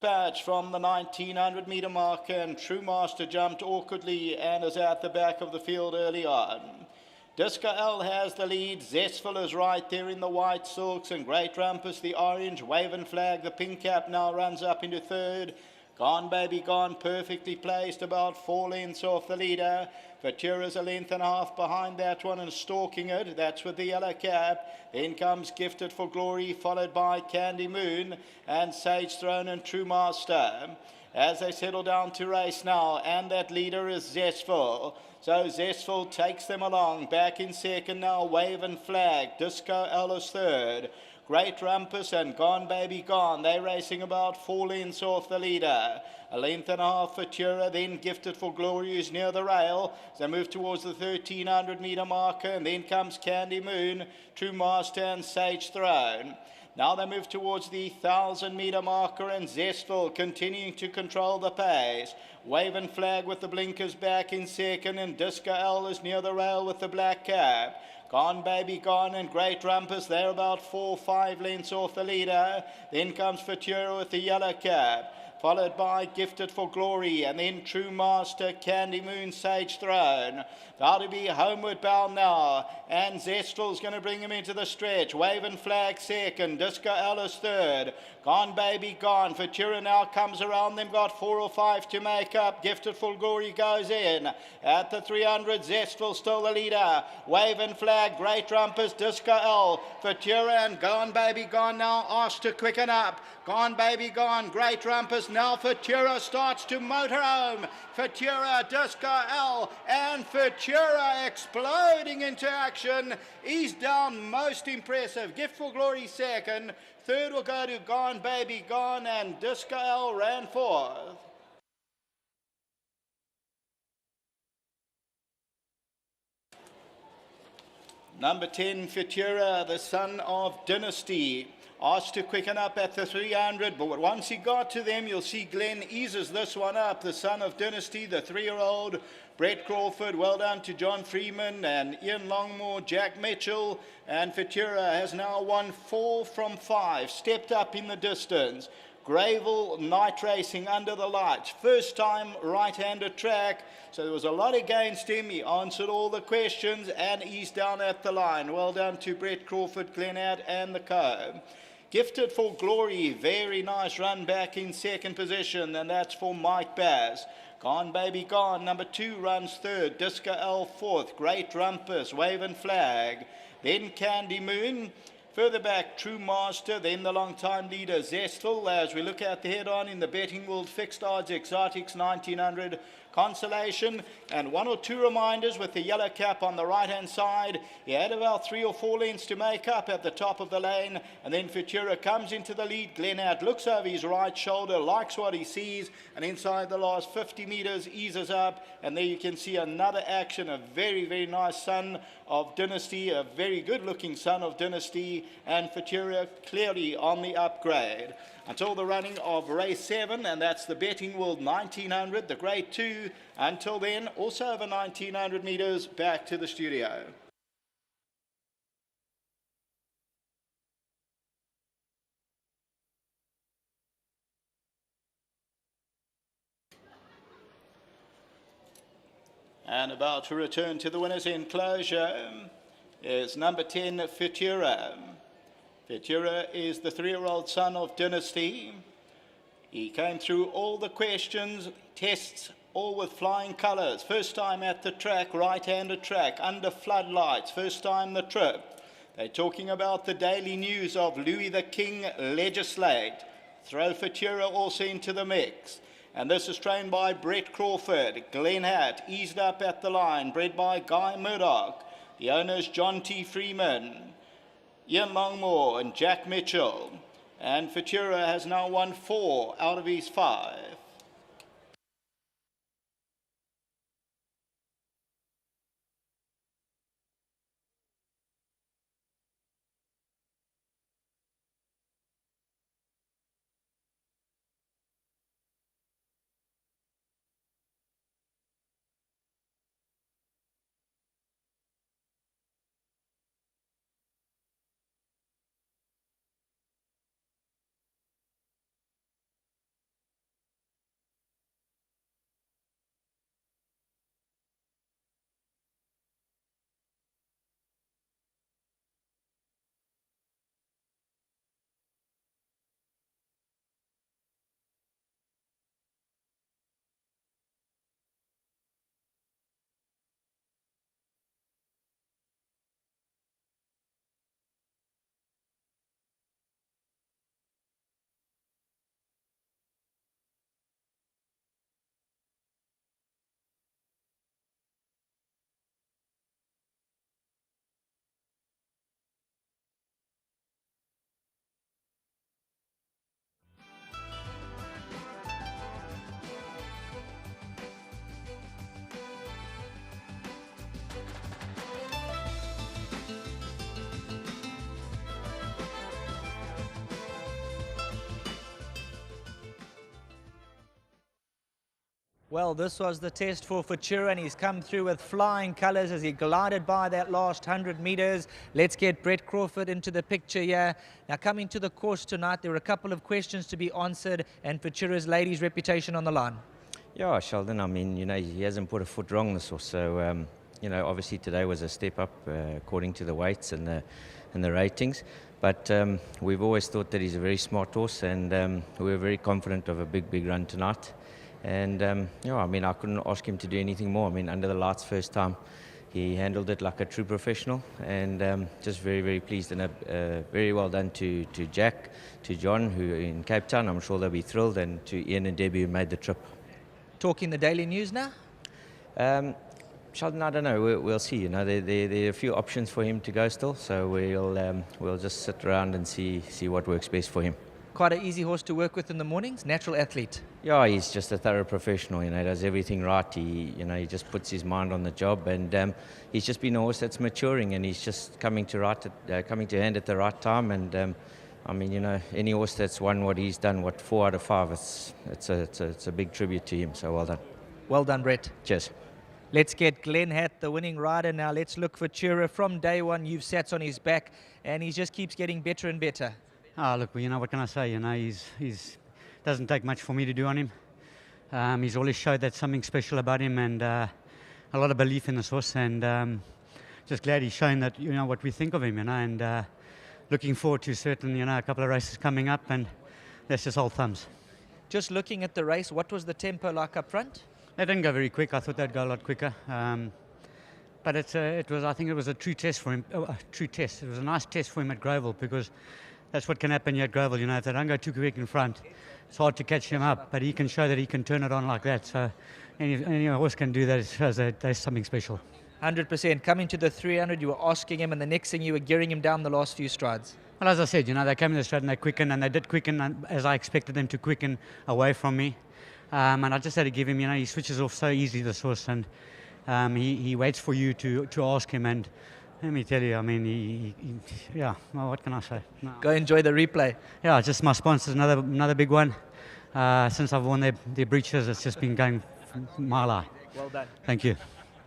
dispatch from the 1900 metre marker, and True Master jumped awkwardly and is at the back of the field early on. Disco L has the lead. Zestful is right there in the white silks, and Great Rumpus the orange. Wave and Flag the pink cap now runs up into third. Gone Baby Gone perfectly placed, about 4 lengths off the leader. Futura's a length and a half behind that one and stalking it. That's with the yellow cap. Then comes Gifted for Glory, followed by Candy Moon and Sage Throne and True Master, as they settle down to race now, and that leader is Zestful. So Zestful takes them along. Back in second now, Wave and Flag. Disco L is third. Great Rumpus and Gone Baby Gone, they're racing about 4 lengths off the leader. A length and a half for Futura, then Gifted for Glory is near the rail. They move towards the 1300 metre marker, and then comes Candy Moon, True Master and Sage Throne. Now they move towards the 1000 metre marker, and Zestful continuing to control the pace. Wave and Flag with the blinkers back in second, and Disco L is near the rail with the black cap. Gone Baby Gone and Great Rumpus, they're about 4 or 5 lengths off the leader. Then comes Futura with the yellow cap, followed by Gifted for Glory, and then True Master, Candy Moon, Sage Throne. About to be homeward bound now, and Zestful's going to bring him into the stretch. Wave and Flag second, Disco Alice third. Gone Baby Gone. Futura now comes around them, got 4 or 5 to make up. Gifted for Glory goes in. At the 300, Zestful still the leader. Wave and Flag, Great Rumpus, Disco L. Futura and Gone Baby Gone now asked to quicken up. Gone Baby Gone, Great Rumpus, now Futura starts to motor home. Futura, Disco L, and Futura exploding into action. He's down, most impressive. Gift for Glory second. Third will go to Gone Baby Gone, and Disco L ran fourth. Number 10, Futura, the son of Dynasty, asked to quicken up at the 300, but once he got to them, you'll see Glenn eases this one up. The son of Dynasty, the 3-year-old, Brett Crawford, well done to John Freeman and Ian Longmore, Jack Mitchell, and Futura has now won 4 from 5, stepped up in the distance. Gravel night racing under the lights, first time right-handed track, so there was a lot against him. He answered all the questions and he's down at the line. Well done to Brett Crawford, Glenn Hatt and the co. Gifted for Glory, very nice run back in second position, and that's for Mike Bass. Gone Baby Gone, number 2 runs third. Disco L fourth. Great Rumpus, Wave and Flag. Then Candy Moon. Further back, True Master, then the long-time leader, Zestful, as we look at the head-on in the betting world, fixed odds, exotics, 1900, Consolation, and 1 or 2 reminders with the yellow cap on the right-hand side. He had about 3 or 4 lengths to make up at the top of the lane, and then Futura comes into the lead. Glenn Hatt looks over his right shoulder, likes what he sees, and inside the last 50 metres eases up, and there you can see another action, a very, very nice son of Dynasty, a very good-looking son of Dynasty, and Futura clearly on the upgrade. Until the running of race 7, and that's the Betting World 1900, the Grade 2. Until then, also over 1900 metres, back to the studio. And about to return to the winner's enclosure is number 10, Futura. Futura is the 3-year-old son of Dynasty. He came through all the questions, tests, all with flying colours. First time at the track, right-handed track, under floodlights. First time the trip. They're talking about the daily news of Louis the King legislate. Throw Futura also into the mix. And this is trained by Brett Crawford. Glenn Hatt eased up at the line, bred by Guy Murdoch. The owner's John T. Freeman, Ian Longmore and Jack Mitchell. And Futura has now won 4 out of his 5. Well, this was the test for Futura, and he's come through with flying colours as he glided by that last 100 metres. Let's get Brett Crawford into the picture here. Now, coming to the course tonight, there were a couple of questions to be answered, and Futura's ladies' reputation on the line. Yeah, Sheldon, I mean, he hasn't put a foot wrong this horse. So, obviously today was a step up according to the weights and the ratings. But we've always thought that he's a very smart horse, and we're very confident of a big run tonight. And, I couldn't ask him to do anything more. I mean, under the lights first time, he handled it like a true professional, and just very pleased, and very well done to Jack, to John, who in Cape Town. I'm sure they'll be thrilled, and to Ian and Debbie, who made the trip. Talking the Daily News now? Sheldon, I don't know. We'll see. There are a few options for him to go still, so we'll just sit around and see what works best for him. Quite an easy horse to work with in the mornings, natural athlete. Yeah, he's just a thorough professional. Does everything right. He just puts his mind on the job, and he's just been a horse that's maturing, and he's just coming to hand at the right time. And any horse that's won what he's done, 4 out of 5, it's a big tribute to him. So well done. Well done, Brett. Cheers. Let's get Glenn Hatt, the winning rider. Now let's look for Futura. From day one, you've sat on his back, and he just keeps getting better and better. Look, what can I say? He's doesn't take much for me to do on him. He's always showed that something special about him, and a lot of belief in this horse. And just glad he's shown that what we think of him. And looking forward to certain a couple of races coming up, and that's just all thumbs. Just looking at the race, what was the tempo like up front? They didn't go very quick. I thought they'd go a lot quicker. But I think it was a true test for him. A true test. It was a nice test for him at Grosvenor, because that's what can happen here at Grosvenor. If they don't go too quick in front, it's hard to catch him up. But he can show that he can turn it on like that. So any horse can do that. It shows that there's something special. 100%. Coming to the 300, you were asking him, and the next thing you were gearing him down the last few strides. Well, as I said, they came in the straight and they quickened, and they did quicken as I expected them to quicken away from me. And I just had to give him, he switches off so easily, this horse, and he waits for you to ask him. And let me tell you, well, what can I say? No. Go enjoy the replay. Yeah, just my sponsors, another big one. Since I've worn their breeches, it's just been going mile high. Well done. Thank you.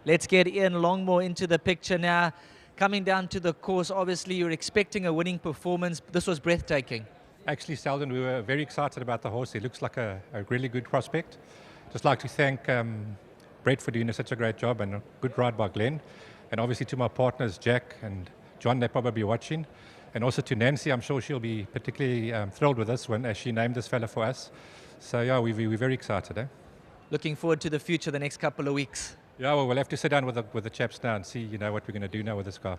Let's get Ian Longmore into the picture now. Coming down to the course, obviously you're expecting a winning performance. This was breathtaking. Actually, Sheldon, we were very excited about the horse. He looks like a really good prospect. Just like to thank Brett for doing such a great job, and a good ride by Glenn. And obviously to my partners, Jack and John, they're probably watching. And also to Nancy, I'm sure she'll be particularly thrilled with this as she named this fella for us. So yeah, we're very excited. Looking forward to the future the next couple of weeks. Yeah, well, we'll have to sit down with the chaps now and see, what we're going to do now with this guy.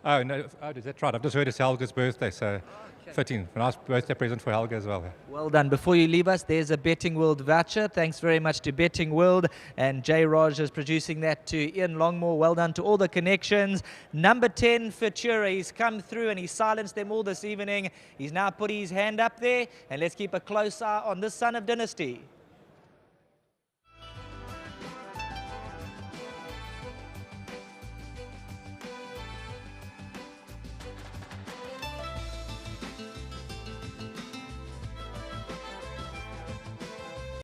Oh, no, is that right? I've just heard it's Helga's birthday, so fitting. A nice birthday present for Helga as well. Well done. Before you leave us, there's a Betting World voucher. Thanks very much to Betting World, and Jay Raj is producing that, to Ian Longmore. Well done to all the connections. Number 10, Futura. He's come through and he's silenced them all this evening. He's now put his hand up there, and let's keep a close eye on this son of Dynasty.